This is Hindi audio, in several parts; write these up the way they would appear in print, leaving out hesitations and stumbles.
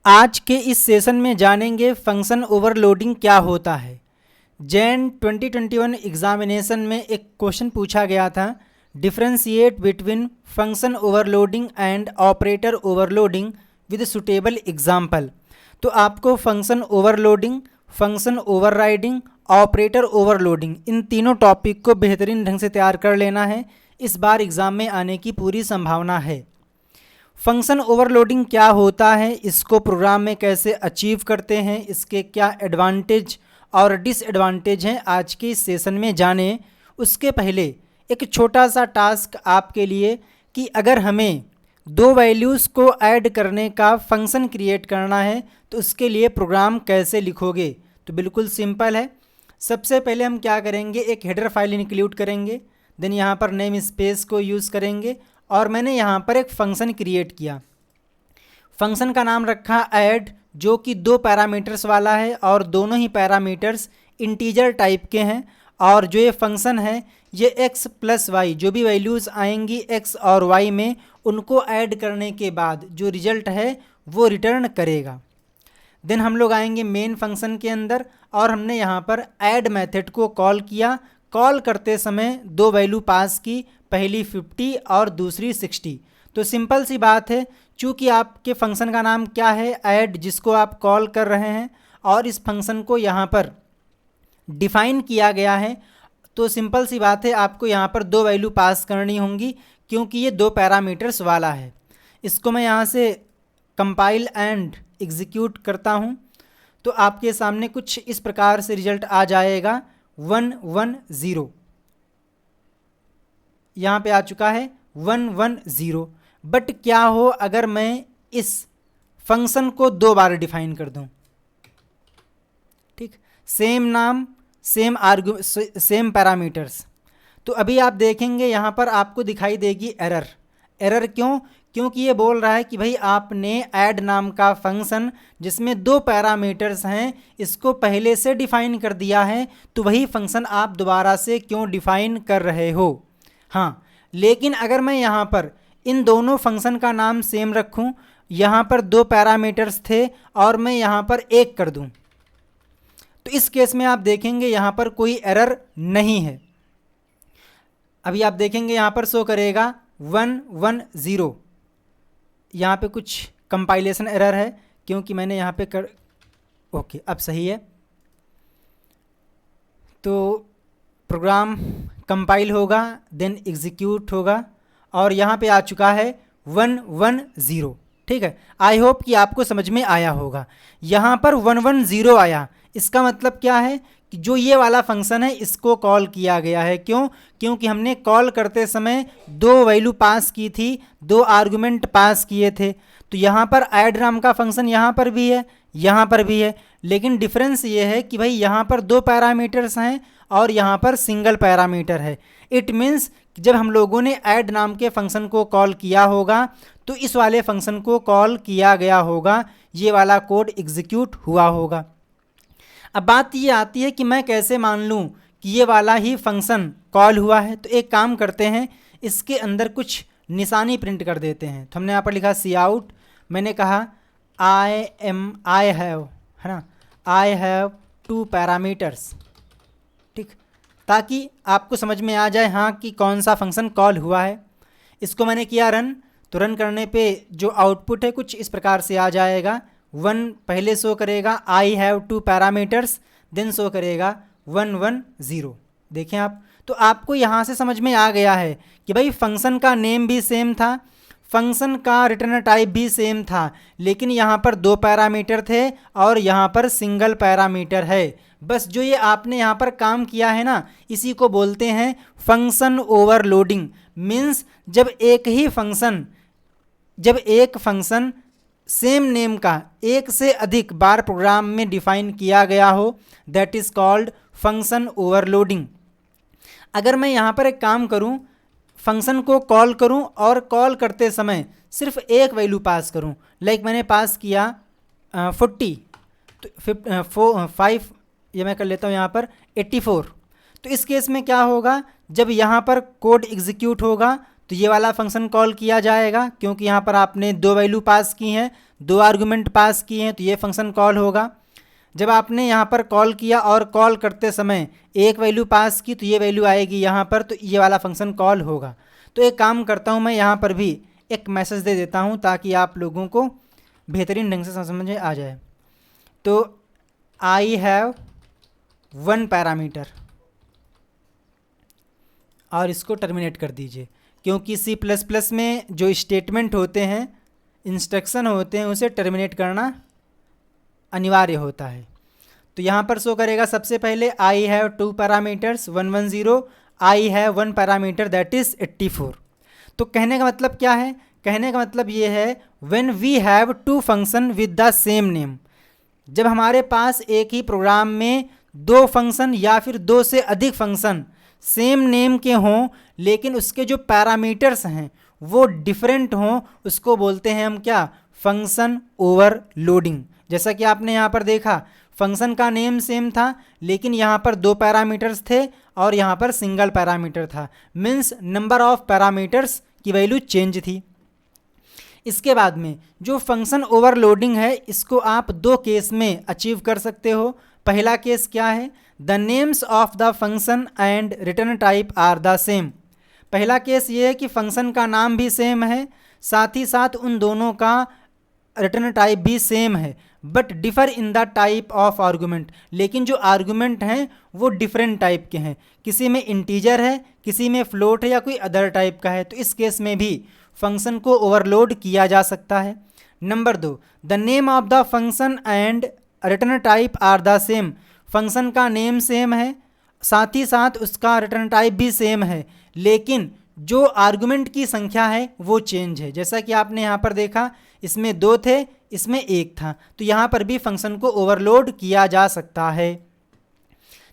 आज के इस सेशन में जानेंगे फंक्शन ओवरलोडिंग क्या होता है। जैन 2021 एग्जामिनेशन में एक क्वेश्चन पूछा गया था, differentiate between function overloading and operator overloading with suitable example. तो आपको function overloading, function overriding, operator overloading इन तीनों टॉपिक को बेहतरीन ढंग से तैयार कर लेना है। इस बार एग्ज़ाम में आने की पूरी संभावना है। फंक्शन ओवरलोडिंग क्या होता है, इसको प्रोग्राम में कैसे अचीव करते हैं, इसके क्या एडवांटेज और डिसएडवांटेज हैं, आज के इस सेशन में जानें। उसके पहले एक छोटा सा टास्क आपके लिए कि अगर हमें दो वैल्यूज़ को ऐड करने का फंक्शन क्रिएट करना है तो उसके लिए प्रोग्राम कैसे लिखोगे। तो बिल्कुल सिंपल है। सबसे पहले हम क्या करेंगे, एक हेडर फाइल इंक्लूड करेंगे, देन यहाँ पर नेम स्पेस को यूज़ करेंगे और मैंने यहाँ पर एक फ़ंक्शन क्रिएट किया। फंक्शन का नाम रखा ऐड, जो कि दो पैरामीटर्स वाला है और दोनों ही पैरामीटर्स इंटीजर टाइप के हैं। और जो ये फंक्शन है ये x प्लस वाई, जो भी वैल्यूज़ आएंगी x और y में, उनको ऐड करने के बाद जो रिजल्ट है वो रिटर्न करेगा। देन हम लोग आएंगे मेन फंक्शन के अंदर और हमने यहाँ पर ऐड मेथड को कॉल किया। कॉल करते समय दो वैल्यू पास की, पहली 50 और दूसरी 60। तो सिंपल सी बात है, चूँकि आपके फंक्शन का नाम क्या है, ऐड, जिसको आप कॉल कर रहे हैं और इस फंक्शन को यहाँ पर डिफ़ाइन किया गया है, तो सिंपल सी बात है आपको यहाँ पर दो वैल्यू पास करनी होंगी क्योंकि ये दो पैरामीटर्स वाला है। इसको मैं यहाँ से कंपाइल एंड एग्जीक्यूट करता हूँ तो आपके सामने कुछ इस प्रकार से रिजल्ट आ जाएगा 110। यहाँ पे आ चुका है 110। बट क्या हो अगर मैं इस फंक्शन को दो बार डिफाइन कर दूँ। ठीक, सेम नाम, सेम पैरामीटर्स। तो अभी आप देखेंगे यहाँ पर आपको दिखाई देगी एरर। एरर क्यों? क्योंकि ये बोल रहा है कि भाई आपने ऐड नाम का फंक्शन जिसमें दो पैरामीटर्स हैं इसको पहले से डिफाइन कर दिया है, तो वही फंक्शन आप दोबारा से क्यों डिफाइन कर रहे हो। हाँ, लेकिन अगर मैं यहाँ पर इन दोनों फंक्शन का नाम सेम रखूँ, यहाँ पर दो पैरामीटर्स थे और मैं यहाँ पर एक कर दूँ, तो इस केस में आप देखेंगे यहाँ पर कोई एरर नहीं है। अभी आप देखेंगे यहाँ पर शो करेगा 110। यहाँ पे कुछ कंपाइलेशन एरर है क्योंकि मैंने यहाँ पे ओके, अब सही है। तो प्रोग्राम कंपाइल होगा, देन एग्जीक्यूट होगा और यहाँ पे आ चुका है 110। ठीक है, आई होप कि आपको समझ में आया होगा। यहाँ पर 110 आया, इसका मतलब क्या है कि जो ये वाला फंक्शन है इसको कॉल किया गया है। क्यों? क्योंकि हमने कॉल करते समय दो वैल्यू पास की थी, दो आर्गुमेंट पास किए थे। तो यहाँ पर ऐड नाम का फंक्शन यहाँ पर भी है, यहाँ पर भी है, लेकिन डिफरेंस ये है कि भाई यहाँ पर दो पैरामीटर्स हैं और यहाँ पर सिंगल पैरामीटर है। इट मीन्स जब हम लोगों ने ऐड नाम के फंक्शन को कॉल किया होगा तो इस वाले फंक्शन को कॉल किया गया होगा, ये वाला कोड एग्जीक्यूट हुआ होगा। अब बात ये आती है कि मैं कैसे मान लूँ कि ये वाला ही फंक्शन कॉल हुआ है। तो एक काम करते हैं, इसके अंदर कुछ निशानी प्रिंट कर देते हैं। तो हमने यहाँ पर लिखा सी आउट, मैंने कहा आई हैव, है ना, आई हैव टू पैरामीटर्स। ठीक, ताकि आपको समझ में आ जाए हाँ कि कौन सा फंक्शन कॉल हुआ है। इसको मैंने किया रन, तो रन करने पे जो आउटपुट है कुछ इस प्रकार से आ जाएगा। 1 पहले शो करेगा, I have two parameters, then show करेगा 110। देखें आप, तो आपको यहाँ से समझ में आ गया है कि भाई फंक्शन का नेम भी सेम था, फंक्शन का रिटर्न टाइप भी सेम था, लेकिन यहाँ पर दो पैरामीटर थे और यहाँ पर सिंगल पैरामीटर है। बस जो ये आपने यहाँ पर काम किया है ना, इसी को बोलते हैं फंक्शन ओवरलोडिंग। मीन्स जब एक फंक्शन सेम नेम का एक से अधिक बार प्रोग्राम में डिफाइन किया गया हो, that is called function overloading. अगर मैं यहाँ पर एक काम करूँ, फंक्शन को कॉल करूँ और कॉल करते समय सिर्फ एक वैल्यू पास करूँ, लाइक मैंने पास किया 40, तो 5 ये मैं कर लेता हूँ यहाँ पर 84। तो इस केस में क्या होगा, जब यहाँ पर कोड एग्जीक्यूट होगा तो ये वाला फंक्शन कॉल किया जाएगा क्योंकि यहाँ पर आपने दो वैल्यू पास की हैं, 2 आर्गुमेंट पास किए हैं तो ये फंक्शन कॉल होगा। जब आपने यहाँ पर कॉल किया और कॉल करते समय एक वैल्यू पास की तो ये वैल्यू आएगी यहाँ पर, तो ये वाला फंक्शन कॉल होगा। तो एक काम करता हूँ, मैं यहाँ पर भी एक मैसेज दे देता हूँ ताकि आप लोगों को बेहतरीन ढंग से समझ में आ जाए। तो आई हैव 1 पैरामीटर और इसको टर्मिनेट कर दीजिए, क्योंकि C++ में जो स्टेटमेंट होते हैं, इंस्ट्रक्शन होते हैं, उसे टर्मिनेट करना अनिवार्य होता है। तो यहाँ पर शो करेगा सबसे पहले I have 2 parameters 110, I have 1 parameter that is 84। तो कहने का मतलब क्या है? कहने का मतलब ये है when we have 2 function with the same name, जब हमारे पास एक ही प्रोग्राम में 2 फंक्शन या फिर 2 से अधिक फंक्शन सेम नेम के हों लेकिन उसके जो पैरामीटर्स हैं वो डिफरेंट हों, उसको बोलते हैं हम क्या? Function overloading. जैसा कि आपने यहाँ पर देखा फंक्शन का नेम सेम था लेकिन यहाँ पर 2 पैरामीटर्स थे और यहाँ पर सिंगल पैरामीटर था, मीन्स नंबर ऑफ पैरामीटर्स की वैल्यू चेंज थी। इसके बाद में जो फंक्शन ओवरलोडिंग है इसको आप 2 केस में अचीव कर सकते हो। पहला केस क्या है? The names of the function and return type are the same. पहला केस ये है कि फंक्शन का नाम भी सेम है, साथ ही साथ उन दोनों का रिटर्न टाइप भी सेम है, but differ in the type of argument. लेकिन जो आर्गूमेंट हैं वो डिफरेंट टाइप के हैं, किसी में इंटीजर है, किसी में फ्लोट है या कोई अदर टाइप का है। तो इस केस में भी फंक्शन को ओवरलोड किया जा सकता है। Number 2, the name of the function and return type are the same. Function का नेम सेम है, साथ ही साथ उसका रिटर्न टाइप भी सेम है, लेकिन जो आर्गुमेंट की संख्या है वो चेंज है। जैसा कि आपने यहाँ पर देखा इसमें 2 थे, इसमें 1 था, तो यहाँ पर भी फंक्शन को ओवरलोड किया जा सकता है।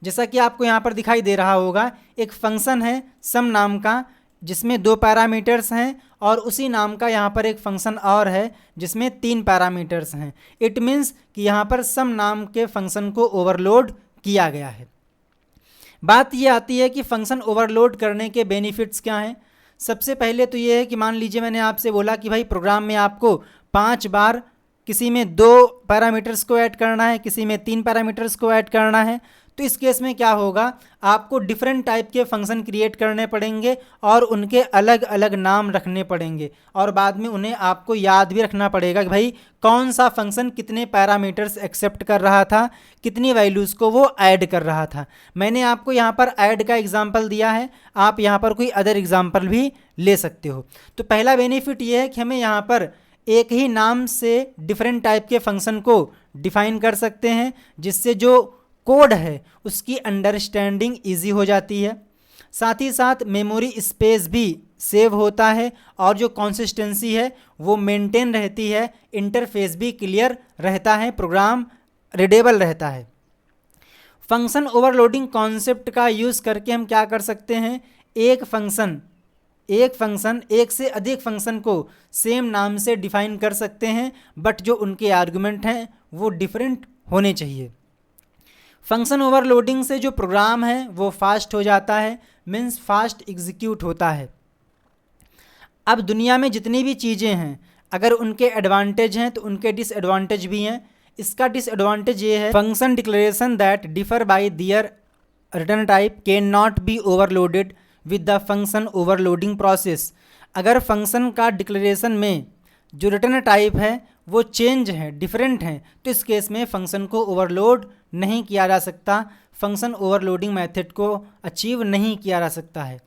जैसा कि आपको यहाँ पर दिखाई दे रहा होगा, एक फंक्शन है सम नाम का जिसमें 2 पैरामीटर्स हैं और उसी नाम का यहाँ पर एक फंक्शन और है जिसमें 3 पैरामीटर्स हैं। इट मीन्स कि यहाँ पर सम नाम के फंक्शन को ओवरलोड किया गया है। बात ये आती है कि फंक्शन ओवरलोड करने के बेनिफिट्स क्या हैं। सबसे पहले तो ये है कि मान लीजिए मैंने आपसे बोला कि भाई प्रोग्राम में आपको 5 बार किसी में 2 पैरामीटर्स को ऐड करना है, किसी में 3 पैरामीटर्स को ऐड करना है, तो इस केस में क्या होगा? आपको डिफरेंट टाइप के फंक्शन क्रिएट करने पड़ेंगे और उनके अलग अलग नाम रखने पड़ेंगे और बाद में उन्हें आपको याद भी रखना पड़ेगा कि भाई कौन सा फंक्शन कितने पैरामीटर्स एक्सेप्ट कर रहा था, कितनी वैल्यूज़ को वो ऐड कर रहा था। मैंने आपको यहाँ पर ऐड का एग्जाम्पल दिया है, आप यहाँ पर कोई अदर एग्जाम्पल भी ले सकते हो। तो पहला बेनिफिट ये है कि हमें यहाँ पर एक ही नाम से डिफरेंट टाइप के फंक्शन को डिफाइन कर सकते हैं, जिससे जो कोड है उसकी अंडरस्टैंडिंग ईजी हो जाती है। साथ ही साथ मेमोरी स्पेस भी सेव होता है और जो कंसिस्टेंसी है वो मेंटेन रहती है, इंटरफेस भी क्लियर रहता है, प्रोग्राम रीडेबल रहता है। फंक्शन ओवरलोडिंग कॉन्सेप्ट का यूज़ करके हम क्या कर सकते हैं? एक फंक्शन एक से अधिक फंक्शन को सेम नाम से डिफाइन कर सकते हैं, बट जो उनके आर्गुमेंट हैं वो डिफरेंट होने चाहिए। फंक्शन ओवरलोडिंग से जो प्रोग्राम है वो फास्ट हो जाता है, मीन्स फास्ट एग्जीक्यूट होता है। अब दुनिया में जितनी भी चीज़ें हैं अगर उनके एडवांटेज हैं तो उनके डिसएडवांटेज भी हैं। इसका डिसएडवांटेज ये है, function declaration that differ by their return type can not be overloaded with the function overloading process. अगर फंक्शन का डिक्लेरेशन में जो रिटर्न टाइप है वो चेंज है, डिफरेंट है, तो इस केस में फंक्शन को ओवरलोड नहीं किया जा सकता, फंक्शन ओवरलोडिंग मेथड को अचीव नहीं किया जा सकता है।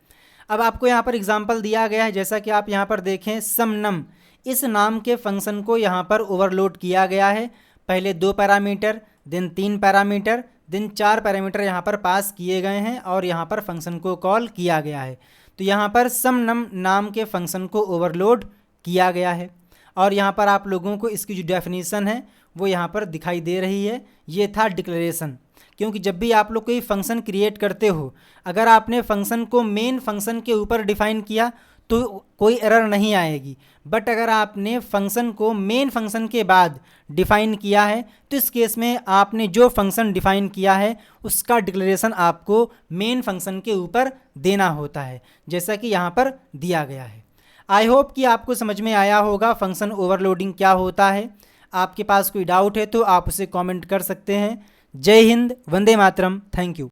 अब आपको यहाँ पर एग्जांपल दिया गया है, जैसा कि आप यहाँ पर देखें सम नम, इस नाम के फंक्शन को यहाँ पर ओवरलोड किया गया है। पहले 2 parameter, then 3 parameter, then 4 parameter यहाँ पर पास किए गए हैं और यहाँ पर फंक्शन को कॉल किया गया है। तो यहाँ पर सम नम नाम के फंक्शन को ओवरलोड किया गया है और यहाँ पर आप लोगों को इसकी जो डेफिनेशन है वो यहाँ पर दिखाई दे रही है। ये था डिक्लेरेशन, क्योंकि जब भी आप लोग कोई फंक्शन क्रिएट करते हो, अगर आपने फंक्शन को मेन फंक्शन के ऊपर डिफ़ाइन किया तो कोई एरर नहीं आएगी, बट अगर आपने फंक्शन को मेन फंक्शन के बाद डिफ़ाइन किया है तो इस केस में आपने जो फंक्शन डिफ़ाइन किया है उसका डिक्लेरेशन आपको मेन फंक्शन के ऊपर देना होता है, जैसा कि यहाँ पर दिया गया है। आई होप कि आपको समझ में आया होगा फंक्शन ओवरलोडिंग क्या होता है। आपके पास कोई डाउट है तो आप उसे कमेंट कर सकते हैं। जय हिंद, वंदे मातरम, थैंक यू।